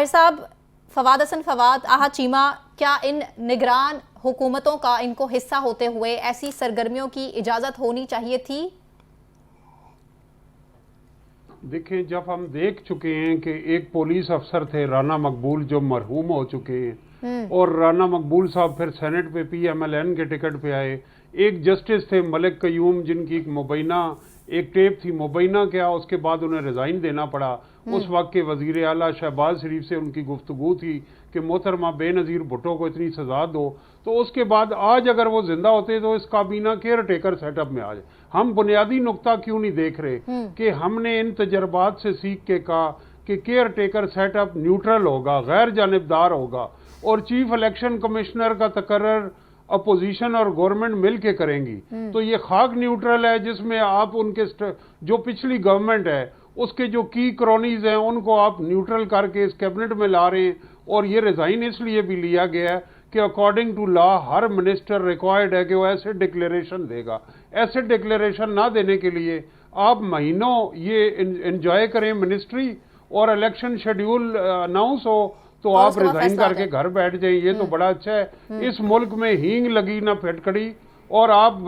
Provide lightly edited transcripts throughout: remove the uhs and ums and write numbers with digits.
ताहिर साहब, फवाद हसन फवाद, आहा चीमा, क्या इन निगरान हुकूमतों का इनको हिस्सा होते हुए ऐसी सरगर्मियों की इजाजत होनी चाहिए थी? देखिए, जब हम देख चुके हैं कि एक पुलिस अफसर थे राना मकबूल जो मरहूम हो चुके हैं, और राना मकबूल साहब फिर सेनेट पे PMLN के टिकट पे आए। एक जस्टिस थे मलिक कयूम जिनकी एक टेप थी मुबैना क्या, उसके बाद उन्हें रिजाइन देना पड़ा। उस वक्त के वजीर आला शहबाज शरीफ से उनकी गुफ्तगू थी कि मोहतरमा बेनज़ीर भुट्टो को इतनी सजा दो। तो उसके बाद आज अगर वो जिंदा होते तो इस काबीना केयर टेकर सेटअप में आज हम बुनियादी नुक्ता क्यों नहीं देख रहे कि हमने इन तजर्बात से सीख के कहा कि केयर टेकर सेटअप न्यूट्रल होगा, गैर जानिबदार होगा, और चीफ इलेक्शन कमिश्नर का तकर्रर अपोजिशन और गवर्नमेंट मिल के करेंगी। तो ये खाक न्यूट्रल है जिसमें आप उनके जो पिछली गवर्नमेंट है उसके जो की क्रॉनीज हैं उनको आप न्यूट्रल करके इस कैबिनेट में ला रहे हैं। और ये रिजाइन इसलिए भी लिया गया है कि अकॉर्डिंग टू लॉ हर मिनिस्टर रिक्वायर्ड है कि वो एसेट डिक्लेरेशन देगा। एसेट डिक्लेरेशन ना देने के लिए आप महीनों ये एंजॉय करें मिनिस्ट्री, और इलेक्शन शेड्यूल अनाउंस हो तो आप रिजाइन करके घर बैठ जाइए। ये तो बड़ा अच्छा है। इस मुल्क में हींग लगी ना फटकड़ी, और आप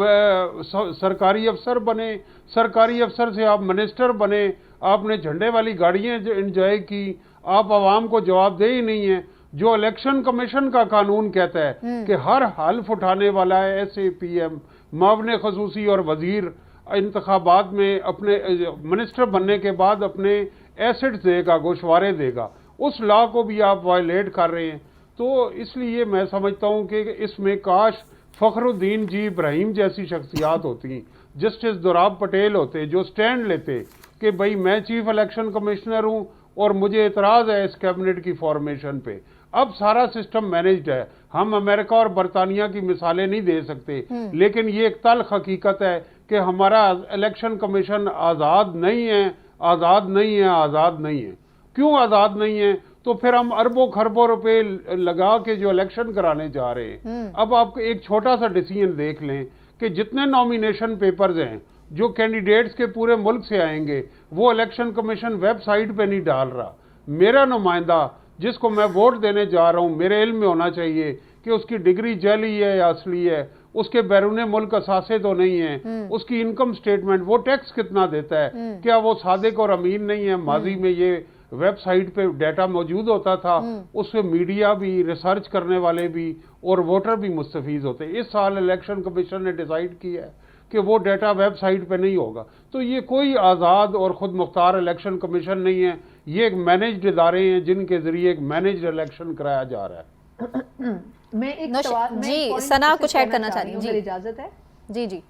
सरकारी अफसर बने, सरकारी अफसर से आप मिनिस्टर बने, आपने झंडे वाली गाड़ियां एंजॉय की, आप आवाम को जवाब दे ही नहीं है। जो इलेक्शन कमीशन का कानून कहता है कि हर हल्फ उठाने वाला है SAPM मावने खसूसी और वजीर इंतखाबात में अपने मिनिस्टर बनने के बाद अपने एसेट्स देगा, गोशवारे देगा, उस लॉ को भी आप वायलेट कर रहे हैं। तो इसलिए मैं समझता हूं कि इसमें काश फखरुद्दीन जी इब्राहिम जैसी शख्सियात होती, जस्टिस दोराब पटेल होते जो स्टैंड लेते कि भाई मैं चीफ इलेक्शन कमिश्नर हूं और मुझे एतराज है इस कैबिनेट की फॉर्मेशन पे। अब सारा सिस्टम मैनेज्ड है। हम अमेरिका और बरतानिया की मिसालें नहीं दे सकते, लेकिन ये एक तल्ख हकीकत है कि हमारा इलेक्शन कमीशन आज़ाद नहीं है, आज़ाद नहीं है, आज़ाद नहीं है। क्यों आज़ाद नहीं है? तो फिर हम अरबों खरबों रुपए लगा के जो इलेक्शन कराने जा रहे हैं। अब आप एक छोटा सा डिसीजन देख लें कि जितने नॉमिनेशन पेपर्स हैं जो कैंडिडेट्स के पूरे मुल्क से आएंगे वो इलेक्शन कमीशन वेबसाइट पे नहीं डाल रहा। मेरा नुमाइंदा जिसको मैं वोट देने जा रहा हूं, मेरे इल्म में होना चाहिए कि उसकी डिग्री जाली है या असली है, उसके बैरून मुल्क असासे तो नहीं है, उसकी इनकम स्टेटमेंट, वो टैक्स कितना देता है, क्या वो सादिक और अमीन नहीं है। माजी में ये वेबसाइट पे डाटा मौजूद होता था, उससे मीडिया भी, रिसर्च करने वाले भी और वोटर भी मुस्तफीज होते। इस साल इलेक्शन कमीशन ने डिसाइड किया है कि वो डाटा वेबसाइट पे नहीं होगा। तो ये कोई आज़ाद और खुद मुख्तार इलेक्शन कमीशन नहीं है, ये एक मैनेज्ड इदारे हैं जिनके जरिए एक मैनेज्ड इलेक्शन कराया जा रहा है। मैं एक जी सना कुछ ऐड करना चाह रही हूँ, जी इजाजत है? जी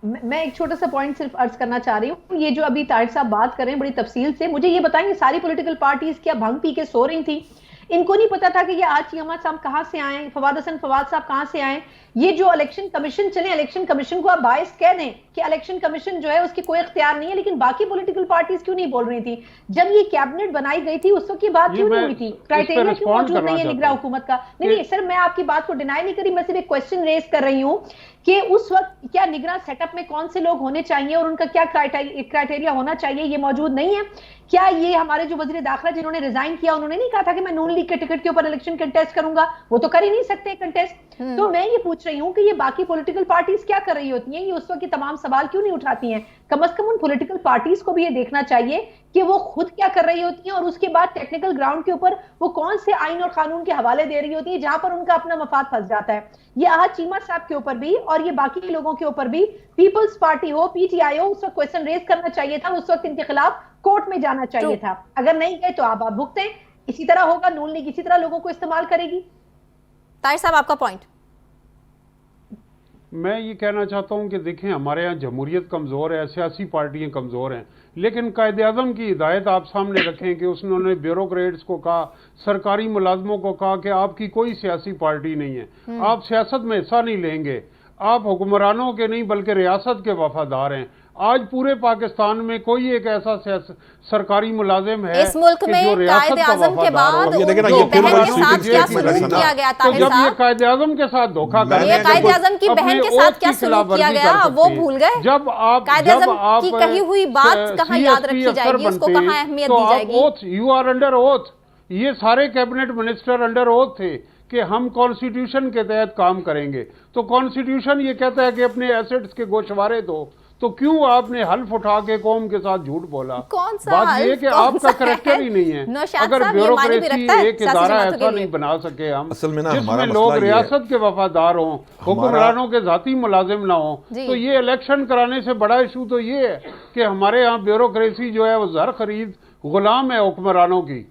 मैं एक छोटा सा पॉइंट सिर्फ अर्ज करना चाह रही हूँ। ये जो अभी ताहिर साहब बात कर रहे हैं बड़ी तफसील से, मुझे ये बताएंगे सारी पॉलिटिकल पार्टीज क्या भंग पी के सो रही थी? इनको नहीं पता था कि ये आज चीमा साहब कहां से आए, फवाद हसन फवाद साहब कहां से आए? ये जो इलेक्शन कमीशन चले, इलेक्शन कमीशन को आप बायस कह दें कि इलेक्शन कमीशन जो है उसकी कोई इख्तियार नहीं है, लेकिन बाकी पॉलिटिकल पार्टीज क्यों नहीं बोल रही थी? जब ये कैबिनेट बनाई गई थी उस वक्त की बात क्यों नहीं हुई थी? क्राइटेरिया क्यों मौजूद नहीं है निगरान हुकूमत का? नहीं सर, मैं आपकी बात को डिनाई नहीं करी, मैं सिर्फ एक क्वेश्चन रेज कर रही हूँ कि उस वक्त क्या निगरान सेटअप में कौन से लोग होने चाहिए और उनका क्या क्राइटेरिया होना चाहिए, ये मौजूद नहीं है। क्या ये हमारे जो वजीर दाखिला जिन्होंने रिजाइन किया उन्होंने नहीं कहा था कि मैं नून लीग के टिकट के ऊपर इलेक्शन कंटेस्ट करूंगा? वो तो कर ही नहीं सकते कंटेस्ट। तो मैं ये पूछ रही हूँ कि ये बाकी पॉलिटिकल पार्टीज क्या कर रही होती हैं, ये उस वक्त के तमाम सवाल क्यों नहीं उठाती हैं? कम से कम उन पॉलिटिकल पार्टीज को भी ये देखना चाहिए कि वो खुद क्या कर रही होती हैं और उसके बाद टेक्निकल ग्राउंड के ऊपर वो कौन से आइन और कानून के हवाले दे रही होती है जहां पर उनका अपना मफाद फंस जाता है। ये आहा चीमा साहब के ऊपर भी और ये बाकी लोगों के ऊपर भी पीपल्स पार्टी हो, PTI हो, उस वक्त क्वेश्चन रेज करना चाहिए था, उस वक्त इनके खिलाफ कोर्ट में जाना चाहिए था। अगर नहीं गए तो आप भुगतें। इसी तरह होगा, नून लीग इसी तरह लोगों को इस्तेमाल करेगी। ताहिर साहब आपका पॉइंट? मैं ये कहना चाहता हूं कि देखें, हमारे यहाँ जमहूरियत कमज़ोर है, सियासी पार्टियां कमज़ोर हैं, लेकिन कायदे आज़म की हिदायत आप सामने रखें कि उसने ब्यूरोक्रेट्स को कहा, सरकारी मुलाजमों को कहा कि आपकी कोई सियासी पार्टी नहीं है, आप सियासत में हिस्सा नहीं लेंगे, आप हुक्मरानों के नहीं बल्कि रियासत के वफादार हैं। आज पूरे पाकिस्तान में कोई एक ऐसा सरकारी मुलाजिम है इस मुल्क में कायदे आज़म के बाद उनकी बहन के साथ क्या सलूक किया गया? तो जब ये कायदे आज़म के साथ धोखा कर, ये कायदे आज़म की बहन के साथ क्या सलूक किया गया वो भूल गए? जब आप कायदे आज़म की कही हुई बात कहाँ याद रखी जाएगी, उसको कहाँ अहमियत दी जाएगी? यू आर अंडर ओथ, ये सारे कैबिनेट मिनिस्टर अंडर ओथ थे कि हम कॉन्स्टिट्यूशन के तहत काम करेंगे। तो कॉन्स्टिट्यूशन ये कहता है कि अपने एसेट्स के गोशवारे दो, तो क्यों आपने हल्फ उठा के कौम के साथ झूठ बोला? कौन सा बात ये कि आपका करेक्टर ही नहीं है। अगर ब्यूरोक्रेसी एक इदारा ऐसा नहीं बना सके हम असल में ना जिसमें लोग रियासत के वफादार हों, हुक्मरानों के जाती मुलाजिम ना हो, तो ये इलेक्शन कराने से बड़ा इशू तो ये है कि हमारे यहाँ ब्यूरोक्रेसी जो है वो जर खरीद गुलाम है हुक्मरानों की।